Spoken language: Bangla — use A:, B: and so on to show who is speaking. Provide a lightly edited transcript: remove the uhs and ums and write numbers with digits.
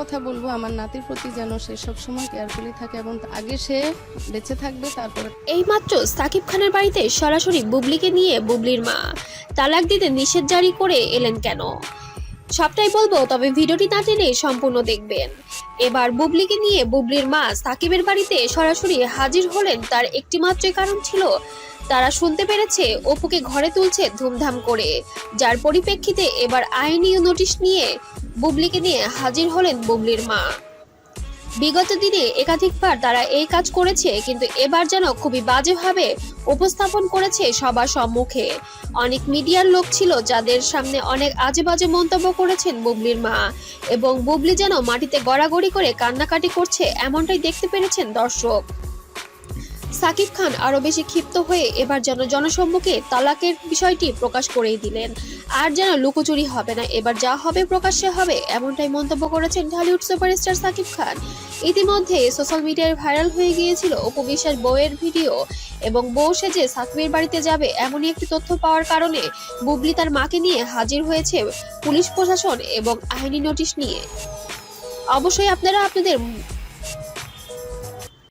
A: কথা বলবো, আমার নাতির প্রতি যেন সে সবসময় কেয়ারফুলি থাকে এবং আগে সে বেঁচে থাকবে, তারপরে।
B: এইমাত্র সাকিব খানের বাড়িতে সরাসরি বুবলিকে নিয়ে বুবলির মা তালাক দিতে নিষেধ জারি করে এলেন কেন, সবটাই বলবো, তবে ভিডিওটি না টেনে সম্পূর্ণ দেখবেন। এবার বুবলিকে নিয়ে বুবলির মা সাকিবের বাড়িতে সরাসরি হাজির হলেন। তার একটি মাত্রই কারণ ছিল, তারা শুনতে পেরেছে অপুকে ঘরে তুলছে ধুমধাম করে, যার পরিপ্রেক্ষিতে এবার আইনি নোটিশ নিয়ে বুবলিকে নিয়ে হাজির হলেন বুবলির মা। বিগত দিনে একাধিকবার তারা এই কাজ করেছে, কিন্তু এবার যেন খুবই বাজেভাবে উপস্থাপন করেছে সবার সম্মুখে। অনেক মিডিয়ার লোক ছিল যাদের সামনে অনেক আজে বাজে মন্তব্য করেছেন বুবলির মা, এবং বুবলি যেন মাটিতে গড়াগড়ি করে কান্নাকাটি করছে, এমনটাই দেখতে পেরেছেন দর্শক। সাকিব খান আরো বেশি ক্ষিপ্ত হয়ে এবার যেন জনসম্মুখে তালাকের বিষয়টি প্রকাশ করেই দিলেন। আর যেন লুকোচুরি হবে না, এবার যা হবে প্রকাশ্যে হবে, এমনটাই মন্তব্য করেছেন ঢালিউড সুপারস্টার সাকিব খান। ইতিমধ্যে সোশ্যাল মিডিয়ায় ভাইরাল হয়ে গিয়েছিল অপু বিশ্বাস বউয়ের ভিডিও, এবং বউ সেজে সাকিবের বাড়িতে যাবে এমনই একটি তথ্য পাওয়ার কারণে বুবলি তার মাকে নিয়ে হাজির হয়েছে পুলিশ প্রশাসন এবং আইনি নোটিশ নিয়ে। অবশ্যই আপনারা আপনাদের